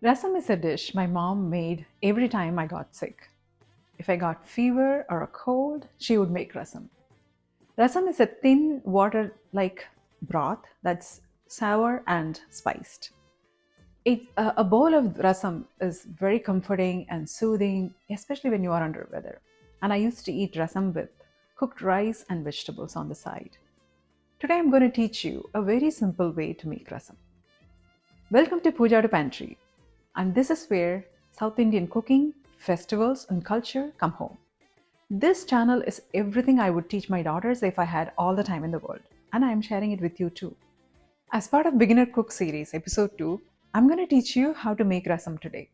Rasam is a dish my mom made every time I got sick. If I got fever or a cold, she would make rasam. Rasam is a thin water like broth that's sour and spiced. A bowl of rasam is very comforting and soothing, especially when you are under weather. And I used to eat rasam with cooked rice and vegetables on the side. Today I'm going to teach you a very simple way to make rasam. Welcome to Pooja to Pantry, and this is where South Indian cooking, festivals, and culture come home. This channel is everything I would teach my daughters if I had all the time in the world, and I am sharing it with you too. As part of Beginner Cook series, episode 2, I'm going to teach you how to make rasam today.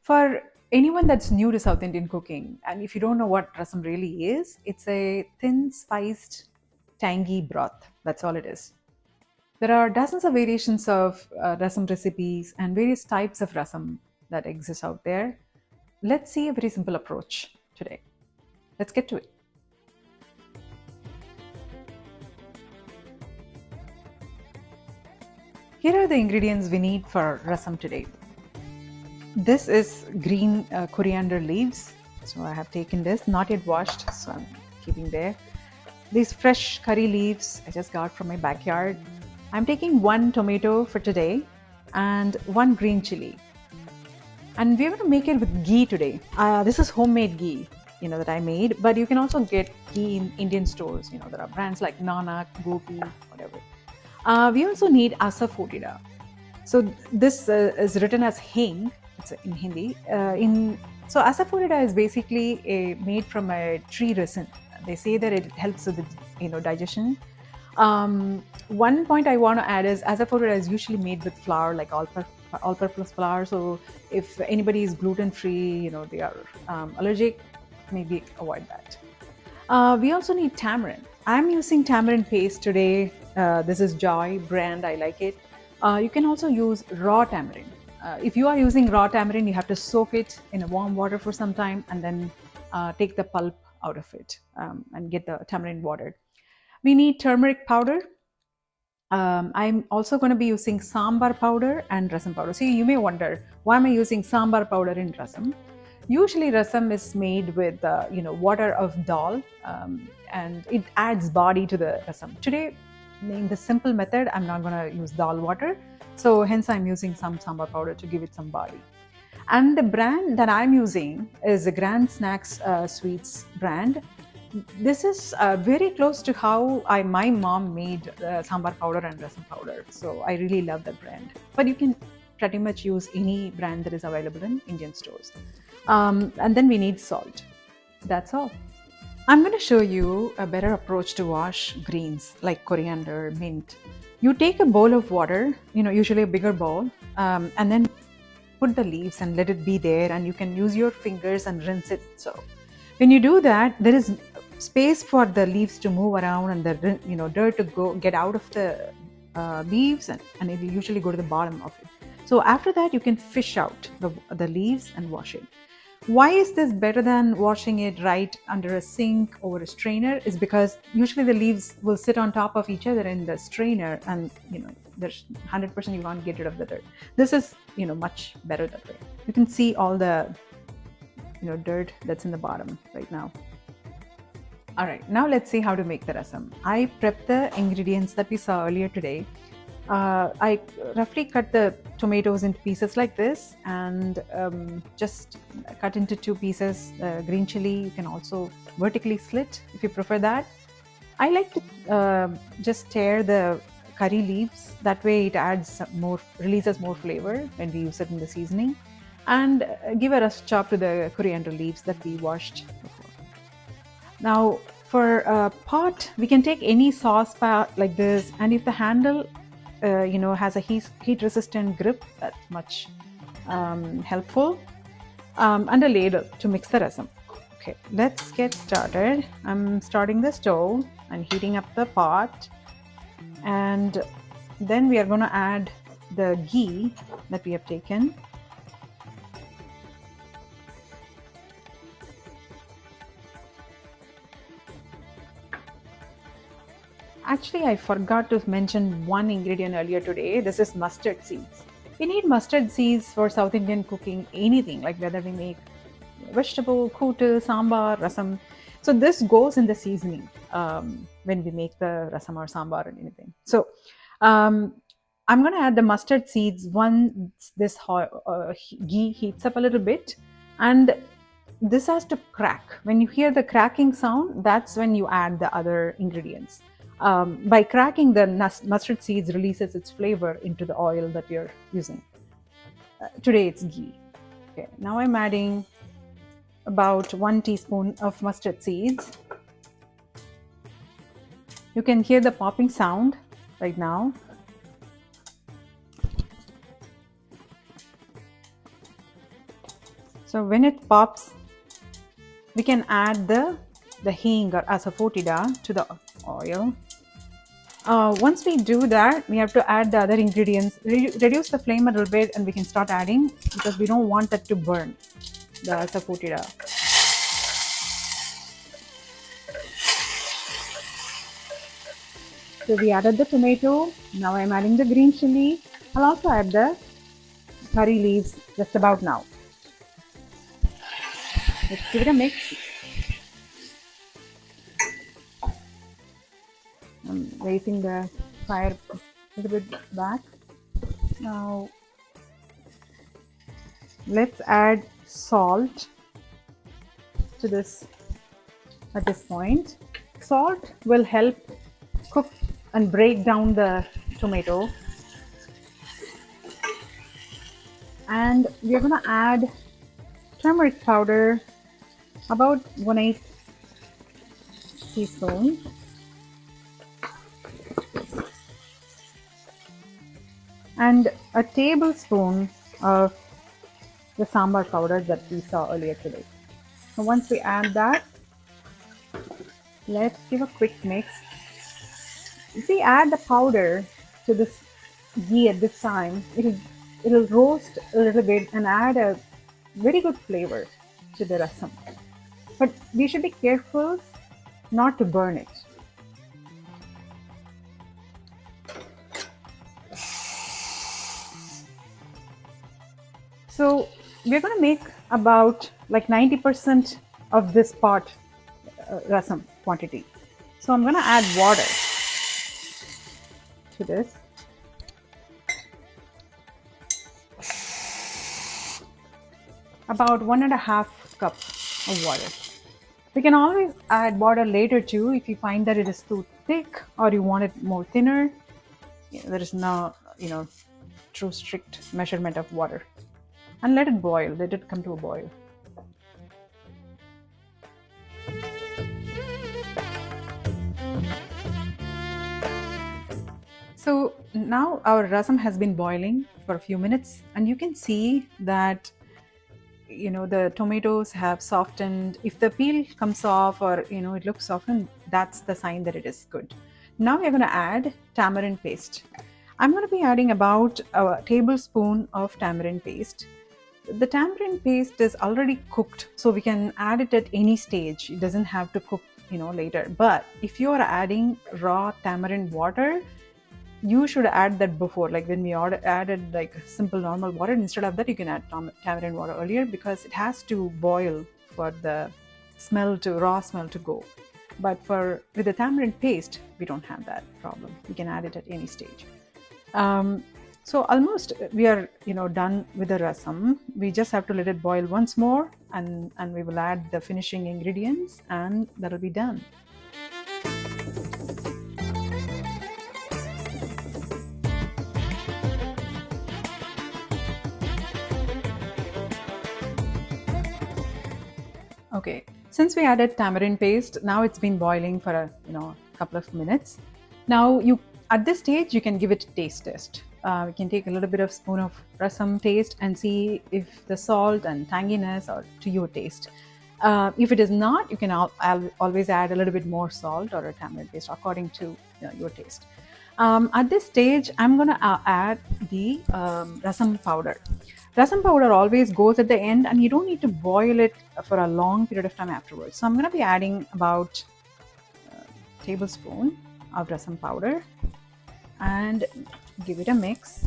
For anyone that's new to South Indian cooking, and if you don't know what rasam really is, it's a thin, spiced, tangy broth. That's all it is. There are dozens of variations of rasam recipes and various types of rasam that exist out there. Let's see a very simple approach today. Let's get to it. Here are the ingredients we need for rasam today. This is green coriander leaves. So I have taken this, not yet washed, so I'm keeping there. These fresh curry leaves I just got from my backyard. I'm taking 1 tomato for today and 1 green chili. And we're going to make it with ghee today. This is homemade ghee, that I made, but you can also get ghee in Indian stores. There are brands like Nanak, Gopi, whatever. We also need asafoetida. So this is written as hing. It's in Hindi. So asafoetida is basically made from a tree resin. They say that it helps with the digestion. One point I want to add is asafoetida is usually made with flour, like all-purpose flour. So if anybody is gluten-free, they are allergic, maybe avoid that. We also need tamarind. I'm using tamarind paste today. This is Joy brand. I like it. You can also use raw tamarind. If you are using raw tamarind, you have to soak it in a warm water for some time and then take the pulp out of it and get the tamarind watered. We need turmeric powder. I'm also going to be using sambar powder and rasam powder. See, you may wonder, why am I using sambar powder in rasam? Usually rasam is made with water of dal and it adds body to the rasam. Today, in the simple method, I'm not going to use dal water. So hence I'm using some sambar powder to give it some body. And the brand that I'm using is the Grand Snacks Sweets brand. This is very close to how my mom made sambar powder and rasam powder. So I really love that brand. But you can pretty much use any brand that is available in Indian stores. And then we need salt. That's all. I'm going to show you a better approach to wash greens like coriander, mint. You take a bowl of water, usually a bigger bowl, and then put the leaves and let it be there, and you can use your fingers and rinse it. So when you do that, there is space for the leaves to move around and the dirt to get out of the leaves, and it will usually go to the bottom of it. So after that, you can fish out the leaves and wash it. Why is this better than washing it right under a sink or a strainer? Is because usually the leaves will sit on top of each other in the strainer, and there's 100% you can't get rid of the dirt. This is much better that way. You can see all the dirt that's in the bottom right now. All right, now let's see how to make the rasam. I prepped the ingredients that we saw earlier today. I roughly cut the tomatoes into pieces like this, and just cut into 2 pieces. Green chili, you can also vertically slit if you prefer that. I like to just tear the curry leaves. That way it releases more flavor when we use it in the seasoning. And give a rough chop to the coriander leaves that we washed before. Now for a pot, we can take any sauce pot like this, and if the handle has a heat resistant grip, that's much helpful, and a ladle to mix the rasam. Okay, let's get started. I'm starting the stove and heating up the pot, and then we are going to add the ghee that we have taken. Actually, I forgot to mention one ingredient earlier today. This is mustard seeds. We need mustard seeds for South Indian cooking, anything, like whether we make vegetable, kootu, sambar, rasam. So this goes in the seasoning when we make the rasam or sambar or anything. So um, I'm going to add the mustard seeds once this ghee heats up a little bit, and this has to crack. When you hear the cracking sound, that's when you add the other ingredients. By cracking, the mustard seeds releases its flavor into the oil that you're using. Today it's ghee. Okay, now I'm adding about 1 teaspoon of mustard seeds. You can hear the popping sound right now. So when it pops, we can add the hing or asafoetida to the oil. Once we do that, we have to add the other ingredients. Reduce the flame a little bit, and we can start adding, because we don't want that to burn, the asafoetida. So we added the tomato. Now I'm adding the green chili. I'll also add the curry leaves just about now. Let's give it a mix. I'm raising the fire a little bit back. Now let's add salt to this at this point. Salt will help cook and break down the tomato. And we're going to add turmeric powder, about 1/8 teaspoon. And a tablespoon of the sambar powder that we saw earlier today. So once we add that, let's give a quick mix. If we add the powder to this ghee at this time, it'll roast a little bit and add a very good flavor to the rasam. But we should be careful not to burn it. So we're going to make about like 90% of this pot rasam quantity. So I'm going to add water to this. About 1.5 cups of water. We can always add water later too if you find that it is too thick or you want it more thinner. There is no, true strict measurement of water. And let it boil, let it come to a boil. So now our rasam has been boiling for a few minutes, and you can see that the tomatoes have softened. If the peel comes off or it looks softened, that's the sign that it is good. Now we're going to add tamarind paste. I'm going to be adding about a tablespoon of tamarind paste. The tamarind paste is already cooked, so we can add it at any stage. It doesn't have to cook later. But if you are adding raw tamarind water, you should add that before, like when we added like simple normal water. Instead of that, you can add tamarind water earlier, because it has to boil for the raw smell to go. But with the tamarind paste, we don't have that problem. We can add it at any stage. So almost we are done with the rasam. We just have to let it boil once more, and we will add the finishing ingredients, and that'll be done. Okay, since we added tamarind paste, now it's been boiling for a couple of minutes. Now at this stage you can give it a taste test. We can take a little bit of spoon of rasam taste and see if the salt and tanginess are to your taste. If it is not, you can always add a little bit more salt or a tamarind paste according to your taste. At this stage, I'm going to add the rasam powder. Rasam powder always goes at the end, and you don't need to boil it for a long period of time afterwards. So I'm going to be adding about a tablespoon of rasam powder and give it a mix.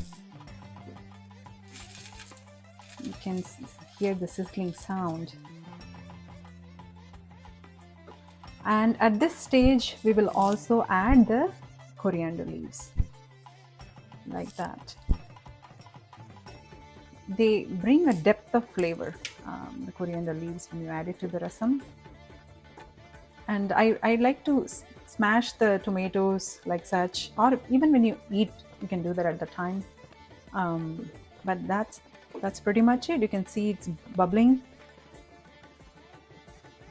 You can hear the sizzling sound. And at this stage, we will also add the coriander leaves, like that. They bring a depth of flavor, the coriander leaves, when you add it to the rasam. And I like to smash the tomatoes like such, or even when you eat, you can do that at the time. But that's pretty much it. You can see it's bubbling,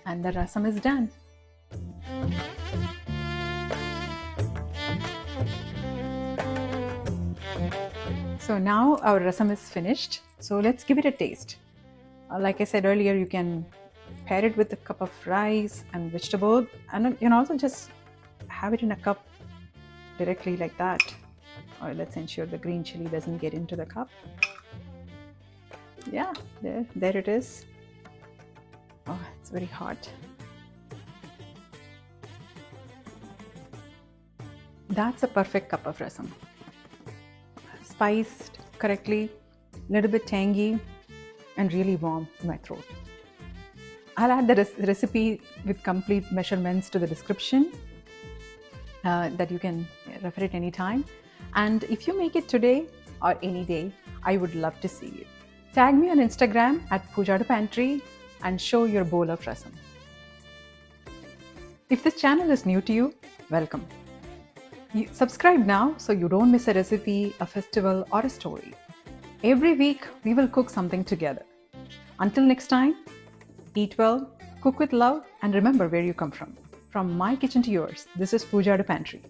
and the rasam is done. So now our rasam is finished. So let's give it a taste. Like I said earlier, you can pair it with a cup of rice and vegetable, and you can also just have it in a cup directly like that. Or let's ensure the green chili doesn't get into the cup. Yeah, there it is. Oh, it's very hot. That's a perfect cup of rasam. Spiced correctly, little bit tangy, and really warm in my throat. I'll add the recipe with complete measurements to the description that you can refer it anytime. And if you make it today or any day, I would love to see it. Tag me on Instagram at Pooja Pantry and show your bowl of rasam. If this channel is new to you, welcome. Subscribe now so you don't miss a recipe, a festival, or a story. Every week, we will cook something together. Until next time, eat well, cook with love, and remember where you come from. From my kitchen to yours, this is Pooja Pantry.